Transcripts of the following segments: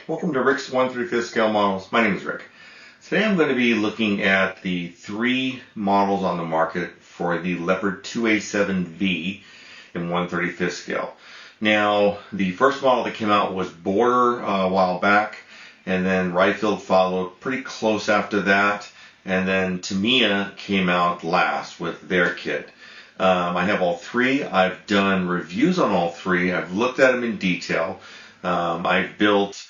Welcome to Rick's 1/3 scale models. My name is Rick. Today I'm going to be looking at the three models on the market for the Leopard 2A7V in 1/35 scale. Now, the first model that came out was Border a while back, and then Ryefield followed pretty close after that, and then Tamiya came out last with their kit. I have all three. I've done reviews on all three. I've looked at them in detail. I've built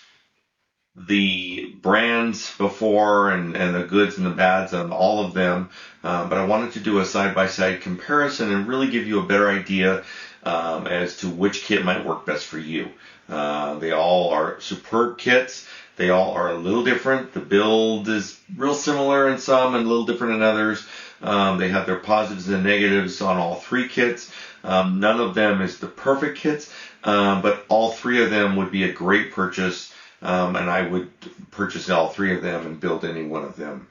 the brands before and the goods and the bads on all of them, but I wanted to do a side-by-side comparison and really give you a better idea as to which kit might work best for you. They all are superb kits. They all are a little different. The build is real similar in some and a little different in others. They have their positives and negatives on all three kits. None of them is the perfect kits, but all three of them would be a great purchase. And I would purchase all three of them and build any one of them.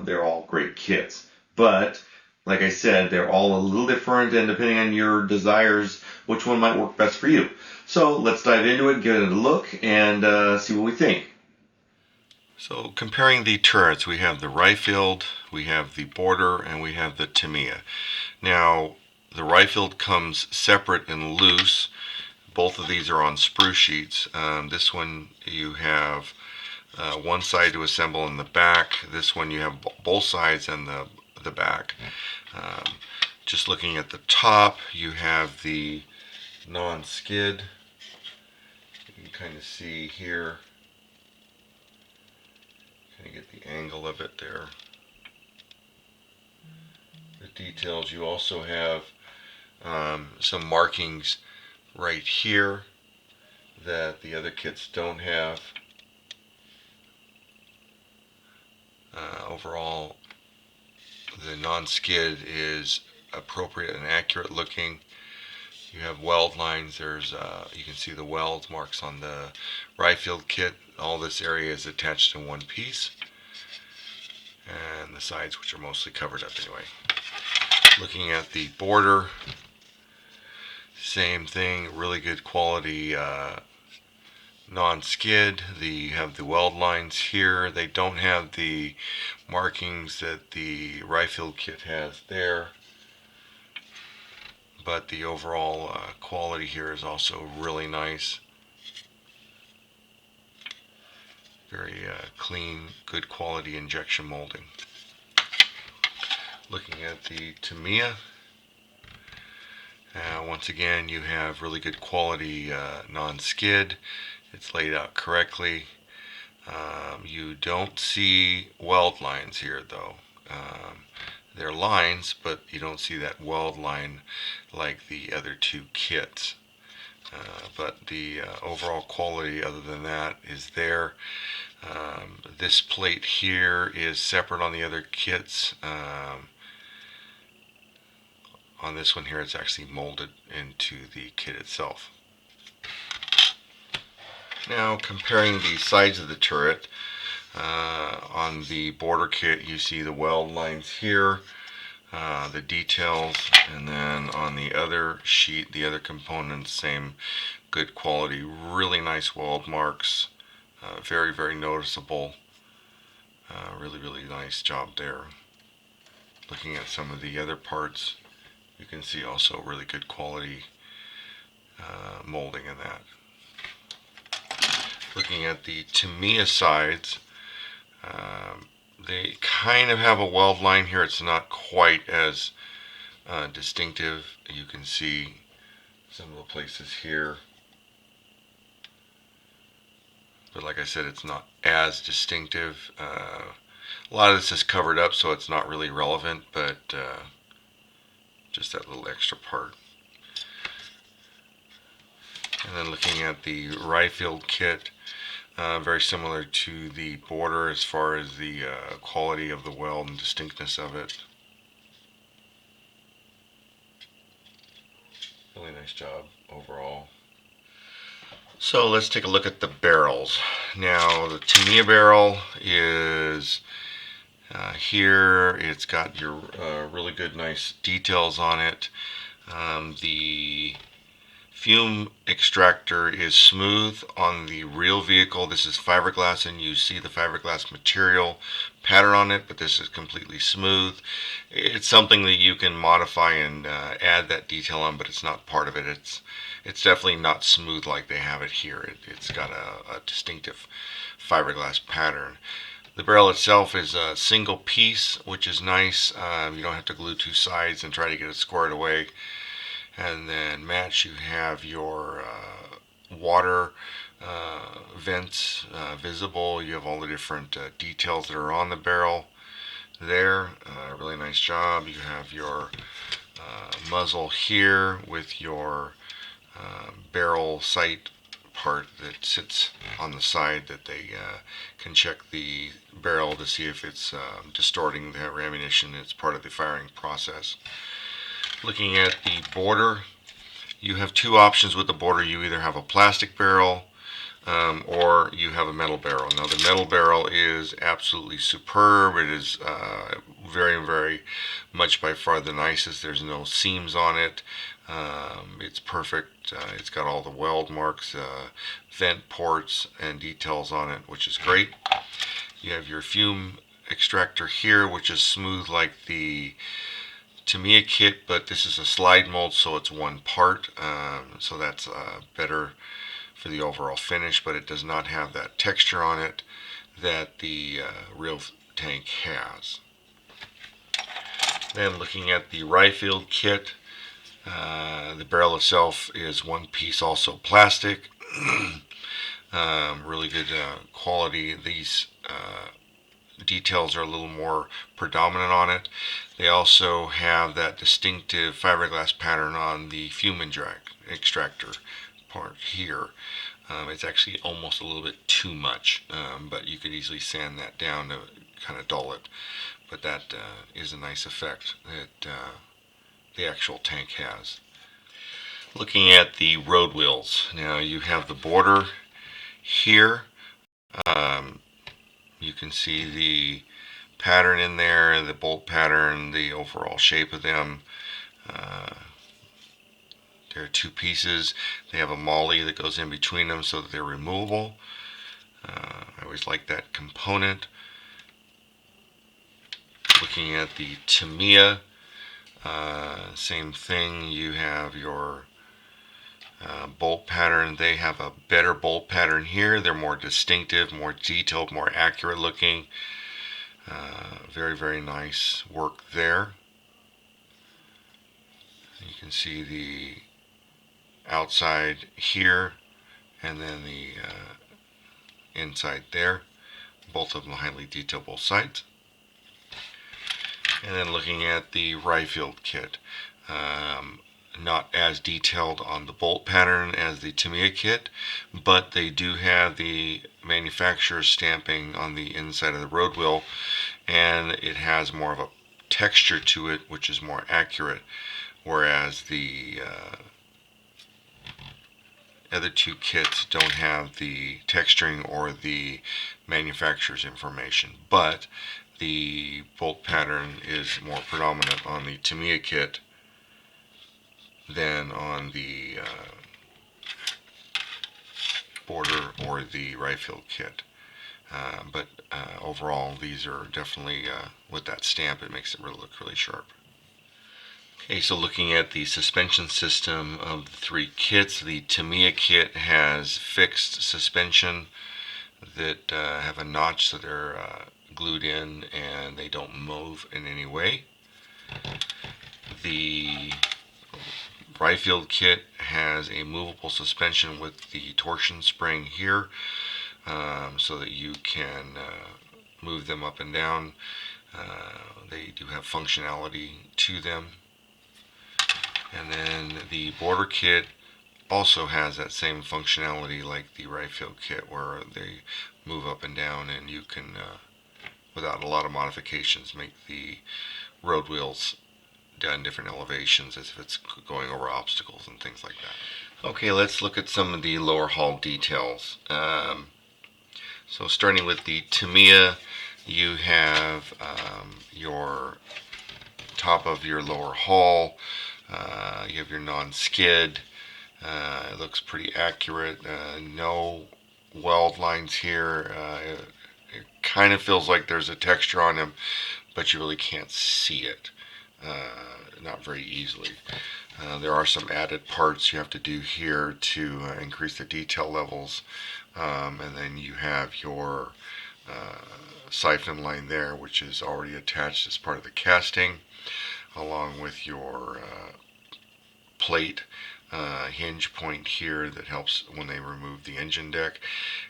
They're all great kits. But, like I said, they're all a little different, and depending on your desires, which one might work best for you. So let's dive into it, give it a look, and see what we think. So comparing the turrets, we have the Ryefield, we have the Border, and we have the Tamiya. Now, the Ryefield comes separate and loose. Both of these are on sprue sheets. This one you have one side to assemble in the back. This one you have both sides and the back. Just looking at the top, you have the non-skid. You can kind of see here. Kind of get the angle of it there. The details. You also have some markings right here that the other kits don't have. Overall, the non-skid is appropriate and accurate looking. You have weld lines. There's you can see the weld marks on the Ryefield kit. All this area is attached in one piece, and the sides, which are mostly covered up anyway. Looking at the Border, same thing, really good quality non-skid. You have the weld lines here. They don't have the markings that the Ryefield kit has there, but the overall quality here is also really nice. Very clean, good quality injection molding. Looking at the Tamiya, once again, you have really good quality non-skid. It's laid out correctly. You don't see weld lines here, though. They're lines, but you don't see that weld line like the other two kits. But the overall quality, other than that, is there. This plate here is separate on the other kits. On this one here, it's actually molded into the kit itself. Now, comparing the sides of the turret, on the Border kit, you see the weld lines here, the details, and then on the other sheet, the other components, same good quality, really nice weld marks, very, very noticeable. Really nice job there. Looking at some of the other parts, you can see also really good quality molding in that. Looking at the Tamiya sides, they kind of have a weld line here. It's not quite as distinctive. You can see some of the places here, but like I said, it's not as distinctive. A lot of this is covered up, so it's not really relevant, but just that little extra part. And then looking at the Ryefield kit, very similar to the Border as far as the quality of the weld and distinctness of it. Really nice job overall. So let's take a look at the barrels. Now, the Tamiya barrel is here. It's got your really good, nice details on it. The fume extractor is smooth on the real vehicle. This is fiberglass, and you see the fiberglass material pattern on it, but this is completely smooth. It's something that you can modify and add that detail on, but it's not part of it. It's definitely not smooth like they have it here. It's got a distinctive fiberglass pattern. The barrel itself is a single piece, which is nice. You don't have to glue two sides and try to get it squared away. And then match, you have your water vents visible. You have all the different details that are on the barrel there. Really nice job. You have your muzzle here with your barrel sight part that sits on the side that they can check the barrel to see if it's distorting the ammunition. It's part of the firing process. Looking at the border, you have two options with the border. You either have a plastic barrel or you have a metal barrel. Now the metal barrel is absolutely superb. It is very, very much by far the nicest. There's no seams on it. It's perfect. It's got all the weld marks, vent ports, and details on it, which is great. You have your fume extractor here, which is smooth like the Tamiya kit, but this is a slide mold, so it's one part, so that's better for the overall finish, but it does not have that texture on it that the real tank has. Then looking at the rifle kit, the barrel itself is one piece, also plastic. Really good quality. These details are a little more predominant on it. They also have that distinctive fiberglass pattern on the fume extractor part here. It's actually almost a little bit too much, but you could easily sand that down to kind of dull it. But that is a nice effect that the actual tank has. Looking at the road wheels, now you have the border here. You can see the pattern in there, the bolt pattern, the overall shape of them. There are two pieces. They have a molly that goes in between them so that they're removable. I always like that component. Looking at the Tamiya, same thing. You have your bolt pattern. They have a better bolt pattern here. They're more distinctive, more detailed, more accurate looking. Very, very nice work there. You can see the outside here and then the inside there. Both of them highly detailed, both sides. And then looking at the rifle kit. Not as detailed on the bolt pattern as the Tamiya kit, but they do have the manufacturer's stamping on the inside of the road wheel, and it has more of a texture to it, which is more accurate, whereas the other two kits don't have the texturing or the manufacturer's information, but the bolt pattern is more predominant on the Tamiya kit than on the border or the rifle kit. But overall, these are definitely, with that stamp, it makes it really look really sharp. Okay, so looking at the suspension system of the three kits, the Tamiya kit has fixed suspension that have a notch, so they're glued in and they don't move in any way. The Rifle kit has a movable suspension with the torsion spring here, so that you can move them up and down. They do have functionality to them. And then the border kit also has that same functionality like the Rifle kit, where they move up and down, and you can, without a lot of modifications, make the road wheels done different elevations as if it's going over obstacles and things like that. Okay, let's look at some of the lower hull details. So starting with the Tamiya, you have your top of your lower hull, you have your non-skid, It looks pretty accurate. No weld lines here. It kind of feels like there's a texture on them, but you really can't see it. Not very easily. There are some added parts you have to do here to increase the detail levels. And then you have your siphon line there, which is already attached as part of the casting, along with your plate hinge point here that helps when they remove the engine deck.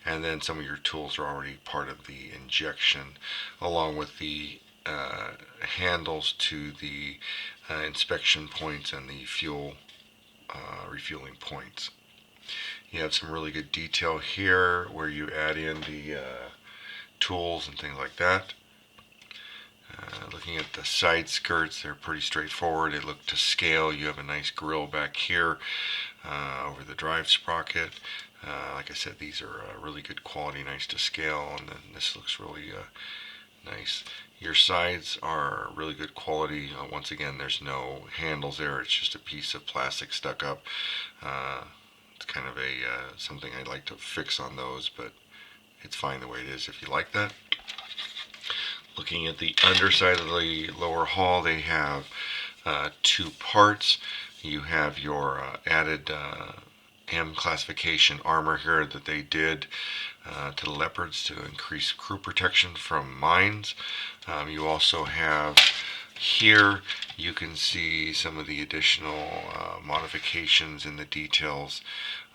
And then some of your tools are already part of the injection, along with the handles to the inspection points and the fuel refueling points. You have some really good detail here where you add in the tools and things like that. Looking at the side skirts, they're pretty straightforward. They look to scale. You have a nice grill back here over the drive sprocket. Like I said, these are really good quality, nice to scale, and then this looks really nice. Your sides are really good quality. Once again, there's no handles there. It's just a piece of plastic stuck up. It's kind of a something I'd like to fix on those, but it's fine the way it is if you like that. Looking at the underside of the lower hull, they have two parts. You have your added M classification armor here that they did to the Leopards to increase crew protection from mines. You also have here, you can see some of the additional modifications in the details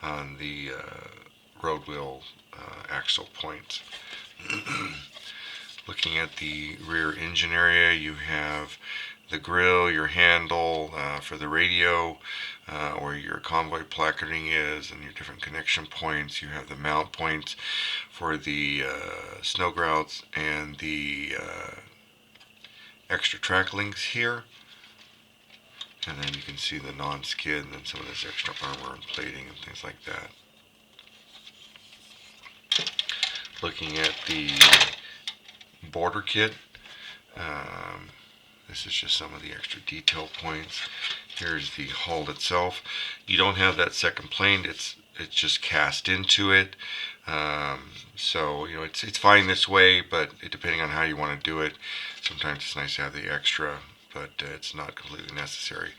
on the road wheel axle points. Looking at the rear engine area, you have the grill, your handle for the radio, where your convoy placarding is, and your different connection points. You have the mount points for the snow grouts and the extra track links here. And then you can see the non-skid and then some of this extra armor and plating and things like that. Looking at the border kit, this is just some of the extra detail points. Here's the hull itself. You don't have that second plane. It's just cast into it. So you know it's fine this way, but depending on how you want to do it, sometimes it's nice to have the extra, but it's not completely necessary.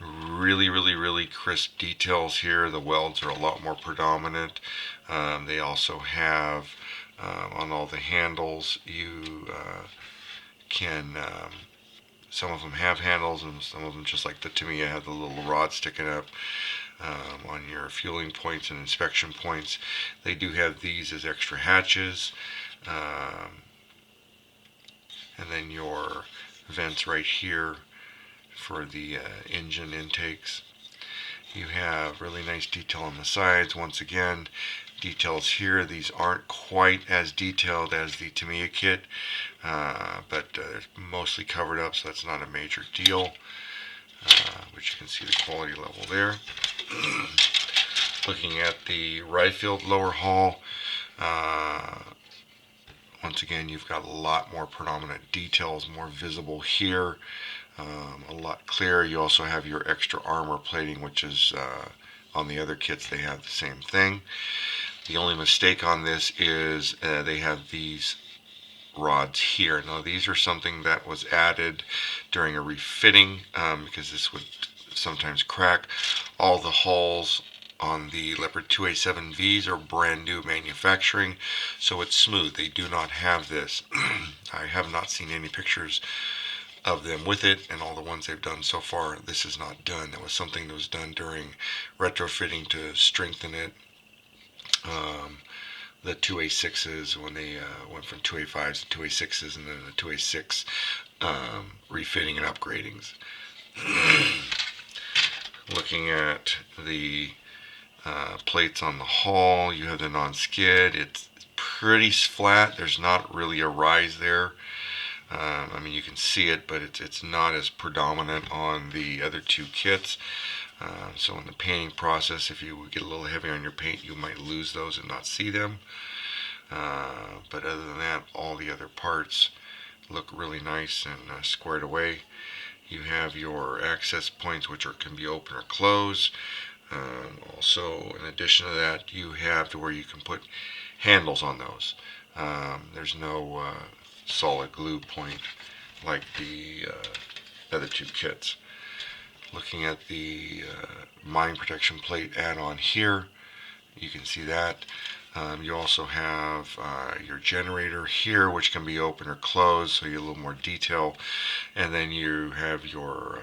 Really crisp details here. The welds are a lot more predominant. They also have on all the handles, you can some of them have handles and some of them, just like the Tamiya, have the little rod sticking up. On your fueling points and inspection points, they do have these as extra hatches, and then your vents right here for the engine intakes. You have really nice detail on the sides. Once again, details here. These aren't quite as detailed as the Tamiya kit, but they're mostly covered up, so that's not a major deal. But you can see the quality level there. Looking at the ride field lower hull, once again, you've got a lot more predominant details, more visible here, a lot clearer. You also have your extra armor plating, which is on the other kits, they have the same thing. The only mistake on this is they have these rods here. Now these are something that was added during a refitting because this would sometimes crack. All the hulls on the Leopard 2A7Vs are brand new manufacturing, so it's smooth. They do not have this. I have not seen any pictures of them with it, and all the ones they've done so far, this is not done. That was something that was done during retrofitting to strengthen it. The 2A6s, when they went from 2A5s to 2A6s, and then the 2A6 refitting and upgradings. Looking at the plates on the hull, you have the non-skid. It's pretty flat. There's not really a rise there. I mean, you can see it, but it's not as predominant on the other two kits. So in the painting process, if you get a little heavy on your paint, you might lose those and not see them. But other than that, all the other parts look really nice and squared away. You have your access points, which can be open or closed. Also, in addition to that, you have to where you can put handles on those. There's no solid glue point like the other two kits. Looking at the mine protection plate add-on here, you can see that. You also have your generator here, which can be open or closed, so you get a little more detail. And then you have your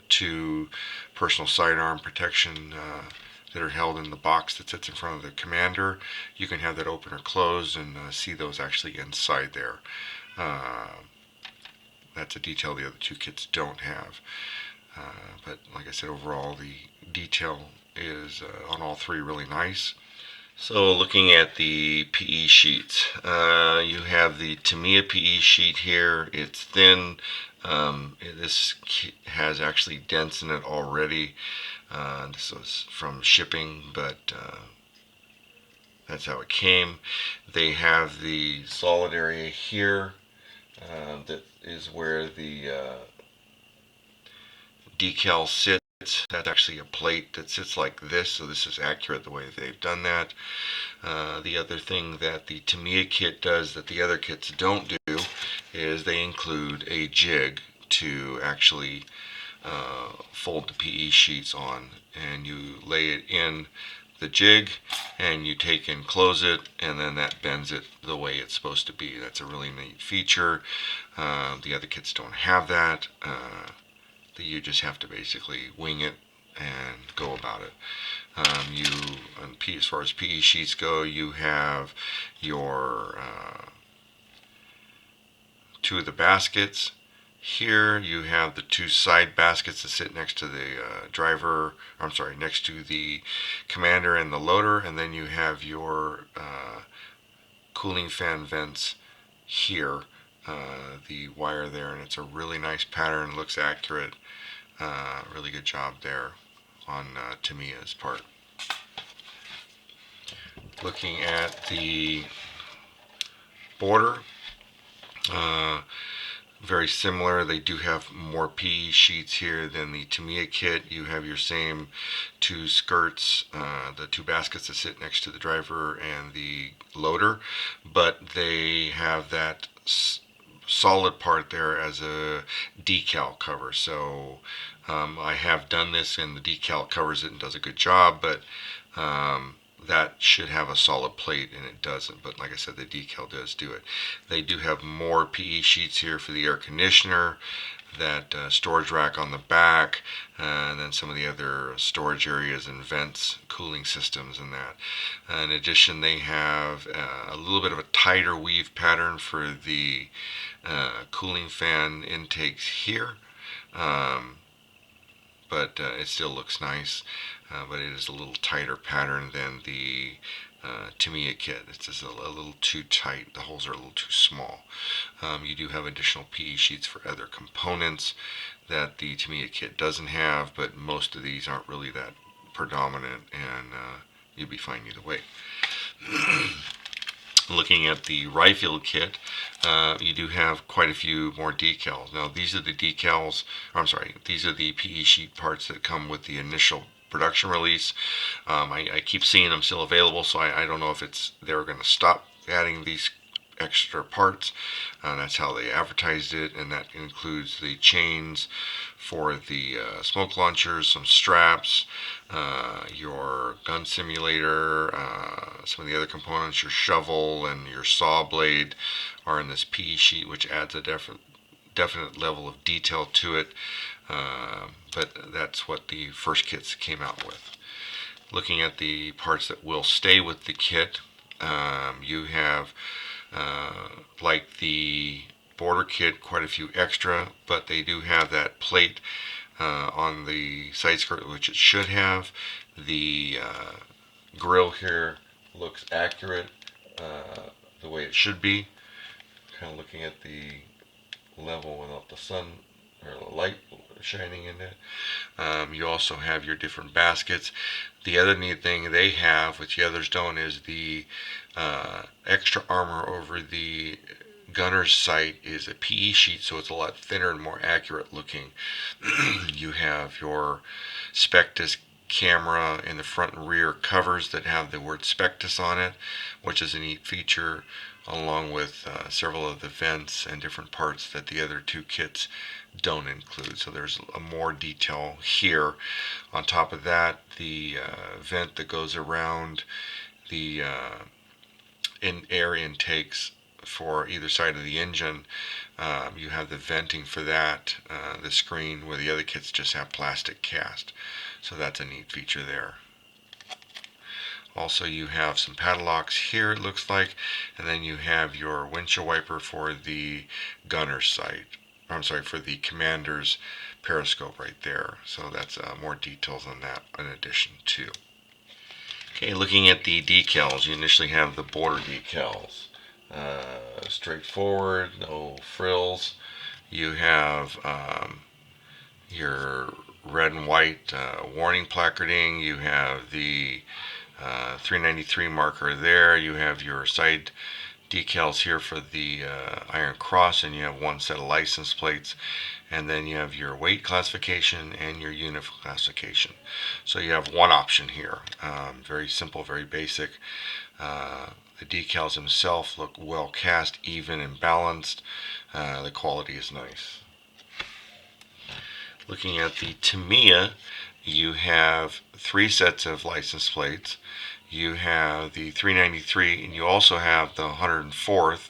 two personal sidearm protection that are held in the box that sits in front of the commander. You can have that open or closed and see those actually inside there. That's a detail the other two kits don't have. But like I said, overall the detail is on all three really nice. So looking at the PE sheets, you have the Tamiya PE sheet here. It's thin. This has actually dents in it already. This was from shipping, but that's how it came. They have the solid area here. That is where the decal sits. That's actually a plate that sits like this, so this is accurate the way they've done that. The other thing that the Tamiya kit does that the other kits don't do is they include a jig to actually fold the PE sheets on, and you lay it in the jig and you take and close it, and then that bends it the way it's supposed to be. That's a really neat feature. The other kits don't have that. You just have to basically wing it and go about it. As far as PE sheets go, you have your two of the baskets. Here you have the two side baskets that sit next to the next to the commander and the loader, and then you have your cooling fan vents here, the wire there, and it's a really nice pattern, looks accurate. Really good job there on Tamiya's part. Looking at the border, very similar. They do have more PE sheets here than the Tamiya kit. You have your same two skirts, the two baskets that sit next to the driver and the loader, but they have that solid part there as a decal cover. So I have done this, and the decal covers it and does a good job, but that should have a solid plate, and it doesn't. But like I said, the decal does do it. They do have more PE sheets here for the air conditioner, that storage rack on the back, and then some of the other storage areas and vents, cooling systems, and that. In addition, they have a little bit of a tighter weave pattern for the cooling fan intakes here. But it still looks nice, but it is a little tighter pattern than the Tamiya kit. It's just a little too tight. The holes are a little too small. You do have additional PE sheets for other components that the Tamiya kit doesn't have, but most of these aren't really that predominant, and you'll be fine either way. Looking at the rifle kit, you do have quite a few more decals. Now these are the decals, these are the PE sheet parts that come with the initial production release. I keep seeing them still available, so I don't know if they're going to stop adding these extra parts. That's how they advertised it, and that includes the chains for the smoke launchers, some straps, your gun simulator, some of the other components, your shovel and your saw blade are in this PE sheet, which adds a definite level of detail to it, but that's what the first kits came out with. Looking at the parts that will stay with the kit, you have like the border kit, quite a few extra, but they do have that plate on the side skirt, which it should have. The grill here looks accurate the way it should be. Kind of looking at the level without the sun or the light shining in it. You also have your different baskets. The other neat thing they have, which the others don't, is the extra armor over the gunner's sight is a PE sheet, so it's a lot thinner and more accurate looking. You have your Spectus camera in the front and rear covers that have the word Spectus on it, which is a neat feature, along with several of the vents and different parts that the other two kits don't include. So there's a more detail here. On top of that, the vent that goes around the air intakes for either side of the engine, you have the venting for that, the screen, where the other kits just have plastic cast. So that's a neat feature there. Also, you have some padlocks here, it looks like, and then you have your windshield wiper for the gunner's sight. I'm sorry, for the commander's periscope right there. So that's more details on that in addition too. Okay, looking at the decals, you initially have the border decals. Straightforward, no frills. You have your red and white warning placarding. You have the 393 marker there. You have your side decals here for the Iron Cross, and you have one set of license plates, and then you have your weight classification and your unit classification. So you have one option here. Very simple, very basic. The decals themselves look well cast, even and balanced. The quality is nice. Looking at the Tamiya, you have 3 sets of license plates. You have the 393, and you also have the 104th,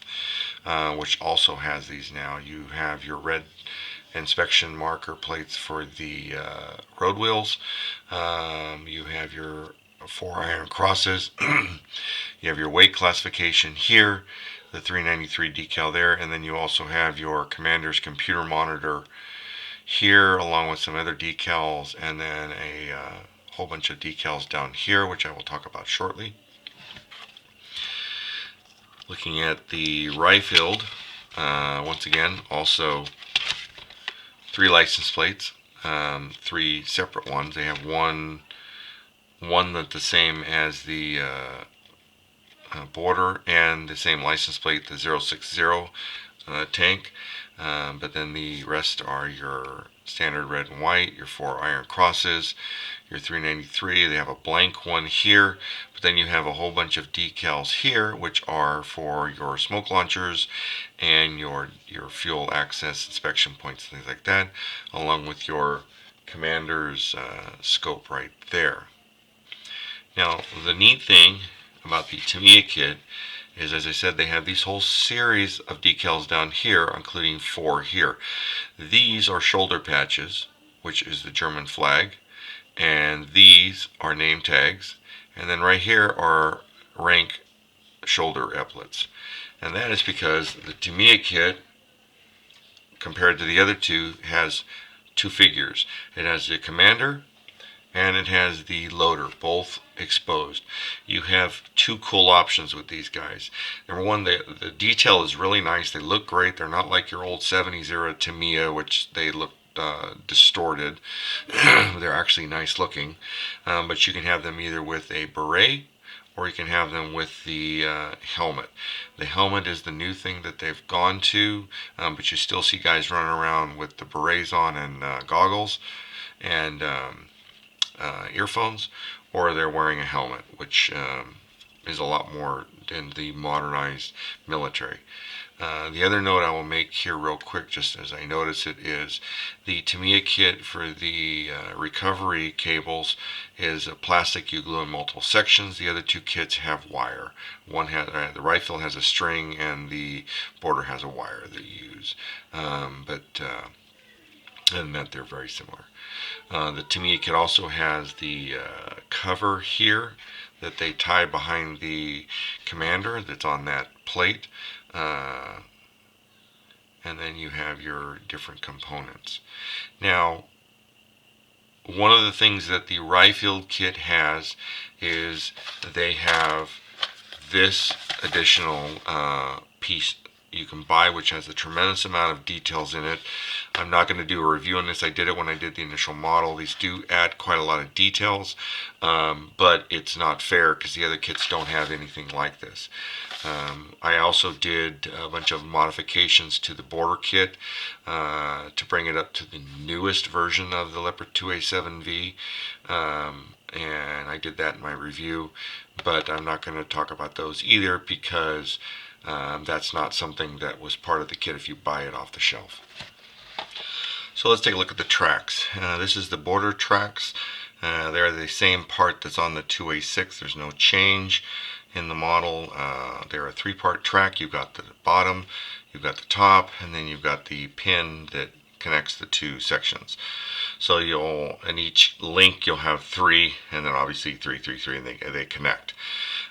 which also has these now. You have your red inspection marker plates for the road wheels. You have your 4 iron crosses. You have your weight classification here, the 393 decal there, and then you also have your commander's computer monitor here, along with some other decals, and then a whole bunch of decals down here, which I will talk about shortly. Looking at the Rye-filled, once again, also 3 license plates, 3 separate ones. They have one that's the same as the border, and the same license plate, the 060 tank, but then the rest are your standard red and white, your 4 iron crosses, your 393. They have a blank one here, but then you have a whole bunch of decals here, which are for your smoke launchers and your fuel access inspection points, things like that, along with your commander's scope right there. Now, the neat thing about the Tamiya kit is, as I said, they have these whole series of decals down here, including 4 here. These are shoulder patches, which is the German flag, and these are name tags, and then right here are rank shoulder epaulets. And that is because the Tamiya kit, compared to the other two, has 2 figures. It has the commander and it has the loader, both exposed. You have 2 cool options with these guys. Number one, the detail is really nice. They look great. They're not like your old 70s era Tamiya, which they look distorted. They're actually nice looking, but you can have them either with a beret, or you can have them with the helmet. The helmet is the new thing that they've gone to, but you still see guys running around with the berets on and goggles and earphones, or they're wearing a helmet, which is a lot more in the modernized military. The other note I will make here real quick, just as I notice it, is the Tamiya kit for the recovery cables is a plastic you glue in multiple sections. The other 2 kits have wire. One has the rifle has a string, and the border has a wire that you use. But other than that, they're very similar. The Tamiya kit also has the cover here that they tie behind the commander that's on that plate. And then you have your different components. Now, one of the things that the Rye-filled kit has is they have this additional piece you can buy, which has a tremendous amount of details in it. I'm not going to do a review on this. I did it when I did the initial model. These do add quite a lot of details, but it's not fair because the other kits don't have anything like this. I also did a bunch of modifications to the border kit to bring it up to the newest version of the Leopard 2A7V. and I did that in my review, but I'm not going to talk about those either because that's not something that was part of the kit if you buy it off the shelf. So let's take a look at the tracks. This is the border tracks. They're the same part that's on the 2A6. There's no change in the model. They're a 3-part track. You've got the bottom, you've got the top, and then you've got the pin that connects the two sections. So in each link you'll have 3, and then obviously 3, 3, 3, and they connect.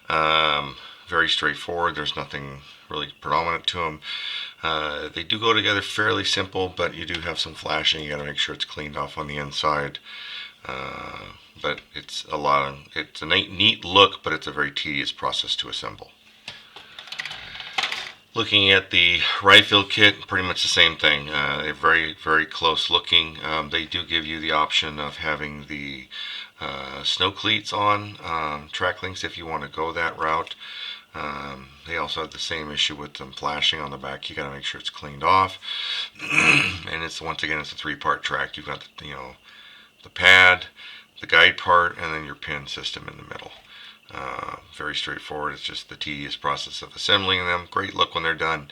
Very straightforward. There's nothing really predominant to them. They do go together fairly simple, but you do have some flashing. You got to make sure it's cleaned off on the inside. But it's a neat look, but it's a very tedious process to assemble. Looking at the right field kit, pretty much the same thing. They're very, very close looking. They do give you the option of having the snow cleats on track links if you want to go that route. They also have the same issue with them flashing on the back. You got to make sure it's cleaned off. And once again, it's a 3-part track. You've got the pad, the guide part, and then your pin system in the middle. Very straightforward. It's just the tedious process of assembling them. Great look when they're done,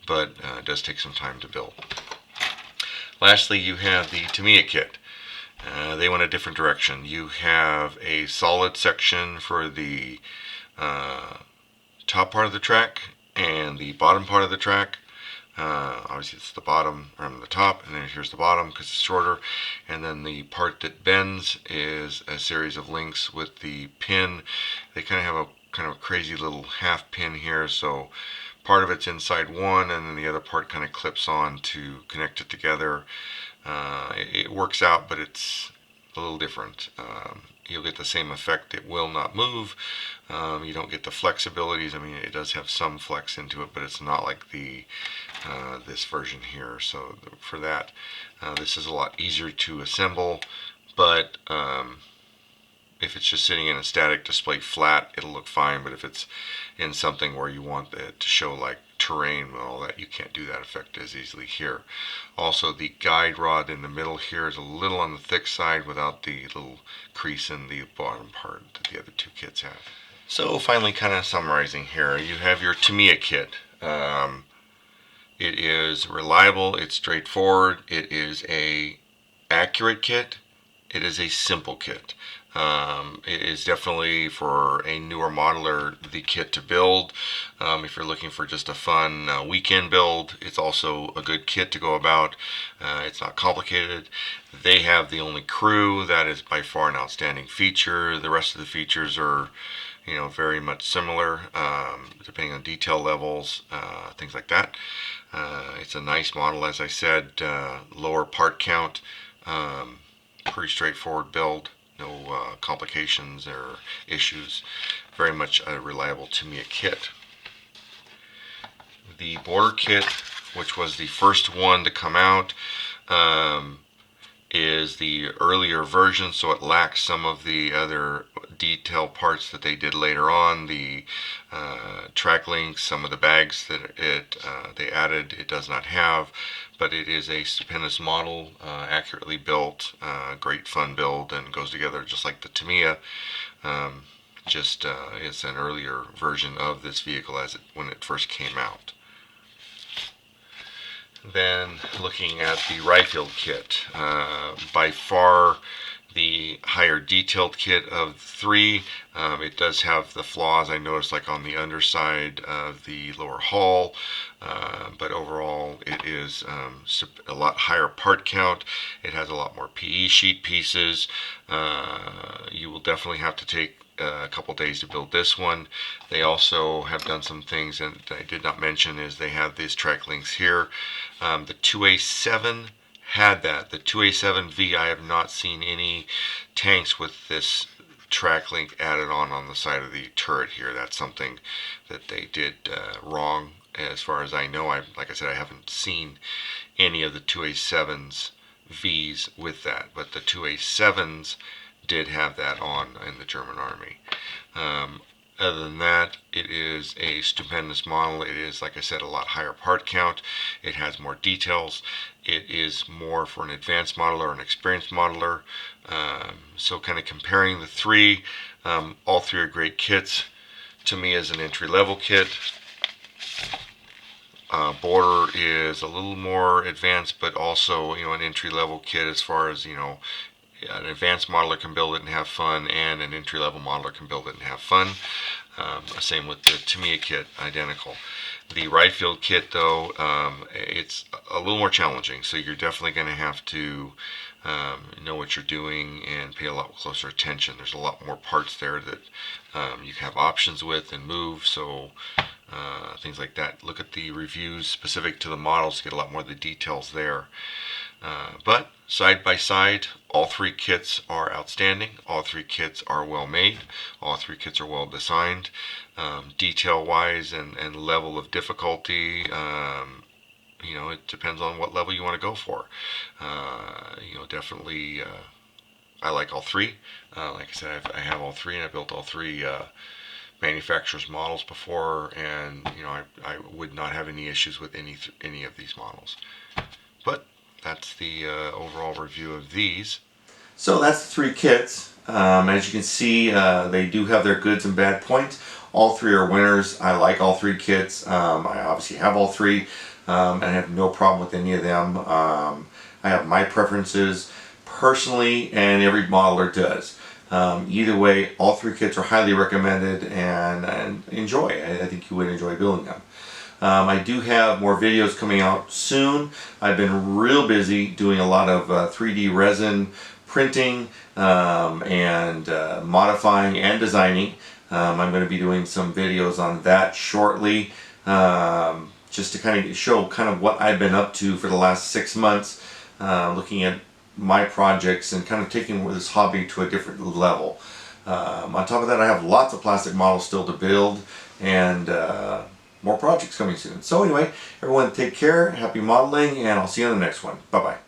but it does take some time to build. Lastly, you have the Tamiya kit. They went a different direction. You have a solid section for the top part of the track and the bottom part of the track. Obviously it's the bottom from the top, and then here's the bottom because it's shorter, and then the part that bends is a series of links with the pin. They kind of have a crazy little half pin here, so part of it's inside one and then the other part kind of clips on to connect it together. It works out, but it's a little different. You'll get the same effect. It will not move. You don't get the flexibilities. I mean, it does have some flex into it, but it's not like this version here. So for that, this is a lot easier to assemble. But if it's just sitting in a static display flat, it'll look fine. But if it's in something where you want it to show like terrain and all that, you can't do that effect as easily here. Also, the guide rod in the middle here is a little on the thick side without the little crease in the bottom part that the other two kits have. So finally, kind of summarizing here, you have your Tamiya kit. It is reliable, it's straightforward, it is a accurate kit, it is a simple kit. It is definitely, for a newer modeler, the kit to build. If you're looking for just a fun weekend build, it's also a good kit to go about. It's not complicated. They have the only crew. That is by far an outstanding feature. The rest of the features are, very much similar, depending on detail levels, things like that. It's a nice model, as I said, lower part count, pretty straightforward build. No complications or issues. Very much a reliable Tamiya kit. The border kit, which was the first one to come out, is the earlier version, so it lacks some of the other detail parts that they did later on. The track links, some of the bags that they added, it does not have. But it is a stupendous model, accurately built, great fun build, and goes together just like the Tamiya. It's an earlier version of this vehicle when it first came out. Then looking at the Ryfield kit, by far the higher detailed kit of the three. It does have the flaws I noticed, like on the underside of the lower hull, but overall it is a lot higher part count. It has a lot more PE sheet pieces. You will definitely have to take a couple days to build this one. They also have done some things that I did not mention, is they have these track links here. The 2A7 had that. The 2A7V, I have not seen any tanks with this track link added on the side of the turret here. That's something that they did wrong as far as I know. Like I said, I haven't seen any of the 2A7's V's with that, but the 2A7's did have that on in the German Army. Other than that, it is a stupendous model. It is, like I said, a lot higher part count. It has more details. It is more for an advanced modeler or an experienced modeler. So kind of comparing the three, all three are great kits. Tamiya is an entry-level kit. Border is a little more advanced, but also, an entry-level kit as far as, an advanced modeler can build it and have fun, and an entry-level modeler can build it and have fun. Same with the Tamiya kit, identical. The right field kit, though, it's a little more challenging, so you're definitely going to have to know what you're doing and pay a lot closer attention. There's a lot more parts there that you can have options with and move, so things like that. Look at the reviews specific to the models to get a lot more of the details there. But side by side, all three kits are outstanding. All three kits are well made. All three kits are well designed. Detail wise and level of difficulty, it depends on what level you want to go for. Definitely, I like all three. Like I said, I have all three, and I built all three manufacturers' models before, and I would not have any issues with any of these models. But that's the overall review of these. So that's the three kits. As you can see, they do have their goods and bad points. All three are winners. I like all three kits. I obviously have all three, and I have no problem with any of them. I have my preferences personally, and every modeler does. Either way, all three kits are highly recommended, and enjoy. I think you would enjoy building them. I do have more videos coming out soon. I've been real busy doing a lot of 3D resin printing and modifying and designing. I'm going to be doing some videos on that shortly, just to kind of show what I've been up to for the last 6 months, looking at my projects and kind of taking this hobby to a different level. On top of that, I have lots of plastic models still to build, and more projects coming soon. So anyway, everyone take care, happy modeling, and I'll see you on the next one. Bye-bye.